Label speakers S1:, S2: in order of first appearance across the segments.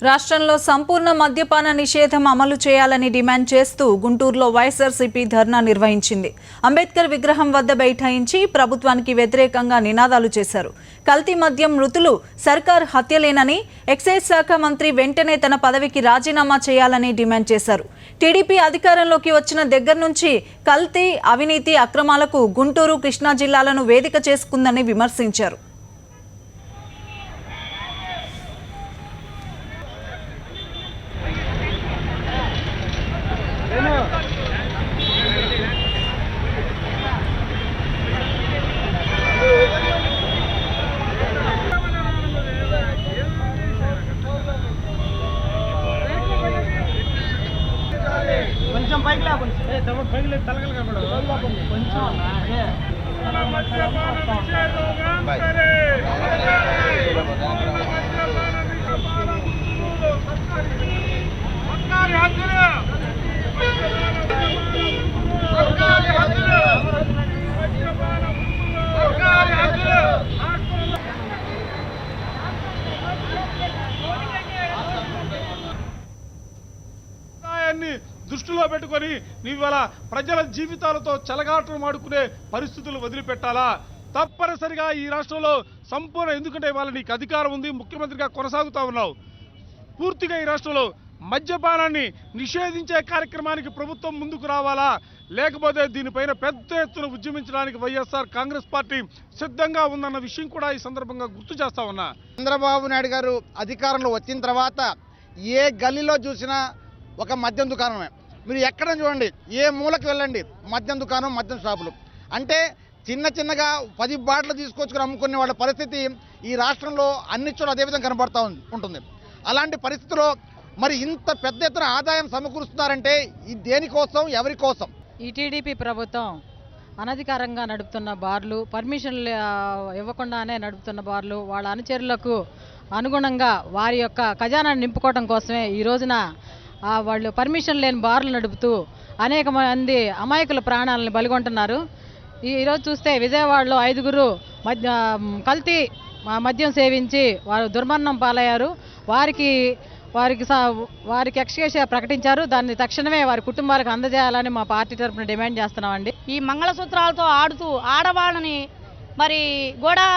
S1: రాష్ట్రంలో సంపూర్ణ మద్యపాన నిషేధం అమలు చేయాలని డిమాండ్ చేస్తూ గుంటూరులో వైఎస్ఆర్సీపీ ధర్నా నిర్వహించింది. అంబేద్కర్ విగ్రహం వద్ద బైఠాయించి ప్రభుత్వానికి వ్యతిరేకంగా నినాదాలు చేశారు. కల్తీ మద్యం మృతులు సర్కార్ హత్యలేనని, ఎక్సైజ్ శాఖ మంత్రి వెంటనే తన పదవికి రాజీనామా చేయాలని డిమాండ్ చేశారు. టీడీపీ అధికారంలోకి వచ్చిన దగ్గర నుంచి కల్తీ, అవినీతి, అక్రమాలకు గుంటూరు, కృష్ణా జిల్లాలను వేదిక చేసుకుందని విమర్శించారు.
S2: కొంచెం పైకి లేకుండా పైకి లేదు తలకలు కనపడదు కొంచెం దృష్టిలో పెట్టుకొని ఇవాళ ప్రజల జీవితాలతో చెలగాటలు మాడుకునే పరిస్థితులు వదిలిపెట్టాలా? తప్పనిసరిగా ఈ రాష్ట్రంలో సంపూర్ణ, ఎందుకంటే ఇవాళ నీకు అధికారం ఉంది, ముఖ్యమంత్రిగా కొనసాగుతా ఉన్నావు, పూర్తిగా ఈ రాష్ట్రంలో మద్యపానాన్ని నిషేధించే కార్యక్రమానికి ప్రభుత్వం ముందుకు రావాలా? లేకపోతే దీనిపైన పెద్ద ఎత్తున ఉద్యమించడానికి వైఎస్ఆర్ కాంగ్రెస్ పార్టీ సిద్ధంగా ఉందన్న విషయం కూడా ఈ సందర్భంగా గుర్తు చేస్తా ఉన్నా.
S3: చంద్రబాబు నాయుడు గారు అధికారంలో వచ్చిన తర్వాత ఏ గల్లీలో చూసినా ఒక మద్యం దుకాణమే. మీరు ఎక్కడ చూడండి, ఏ మూలకు వెళ్ళండి, మద్యం దుకాణం, మద్యం షాపులు. అంటే చిన్నగా 10 బాటలు తీసుకొచ్చుకొని అమ్ముకునే వాళ్ళ పరిస్థితి ఈ రాష్ట్రంలో అన్ని చోట్ల అదేవిధంగా కనబడతా ఉంటుంది. అలాంటి పరిస్థితిలో మరి ఇంత పెద్ద ఎత్తున ఆదాయం సమకూరుస్తున్నారంటే ఇది దేనికోసం, ఎవరి కోసం?
S4: ఈ టీడీపీ ప్రభుత్వం అనధికారంగా నడుపుతున్న బార్లు, పర్మిషన్లు ఇవ్వకుండానే నడుపుతున్న బార్లు, వాళ్ళ అనుచరులకు అనుగుణంగా వారి యొక్క ఖజానాన్ని నింపుకోవడం కోసమే ఈ రోజున వాళ్ళు పర్మిషన్ లేని బార్లు నడుపుతూ అనేక మంది అమాయకుల ప్రాణాలను బలిగొంటున్నారు. ఈరోజు చూస్తే విజయవాడలో 5గురు కల్తీ మద్యం సేవించి వారు దుర్మరణం పాలయ్యారు. వారికి ఎక్స్గ్రేషియా ప్రకటించారు. దాన్ని తక్షణమే వారి కుటుంబాలకు అందజేయాలని మా పార్టీ తరఫున డిమాండ్ చేస్తున్నామండి.
S5: ఈ మంగళసూత్రాలతో ఆడుతూ ఆడవాళ్ళని మరి కూడా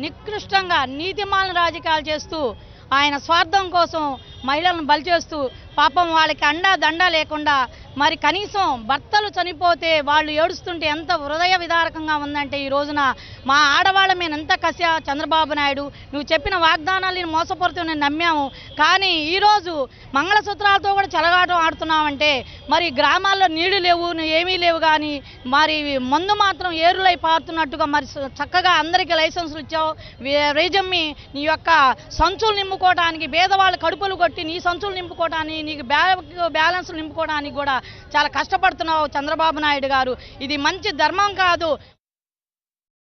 S5: నికృష్టంగా నీతిమాలిన రాజకీయాలు చేస్తూ ఆయన స్వార్థం కోసం మహిళలను బలి చేస్తూ పాపం వాళ్ళకి అండా దండా లేకుండా మరి కనీసం భర్తలు చనిపోతే వాళ్ళు ఏడుస్తుంటే ఎంత హృదయ విదారకంగా ఉందంటే ఈ రోజున మా ఆడవాళ్ళ మీద ఎంత కసి. చంద్రబాబు నాయుడు, నువ్వు చెప్పిన వాగ్దానాలను మోసపోతూ నేను నమ్మాము, కానీ ఈరోజు మంగళసూత్రాలతో కూడా చెలగాటం ఆడుతున్నామంటే మరి గ్రామాల్లో నీళ్లు లేవు, ఏమీ లేవు, కానీ మరి మందు మాత్రం ఏరులై పారుతున్నట్టుగా మరి చక్కగా అందరికీ లైసెన్సులు ఇచ్చావు. రేజమ్మి నీ యొక్క సంచులు నింపుకోవడానికి, పేదవాళ్ళ కడుపులు కొట్టి నీ సంచులు నింపుకోవడానికి, నీకు బ్యాలెన్స్లు నింపుకోవడానికి కూడా చాలా కష్టపడుతున్నావు చంద్రబాబు నాయుడు గారు. ఇది మంచి ధర్మం కాదు.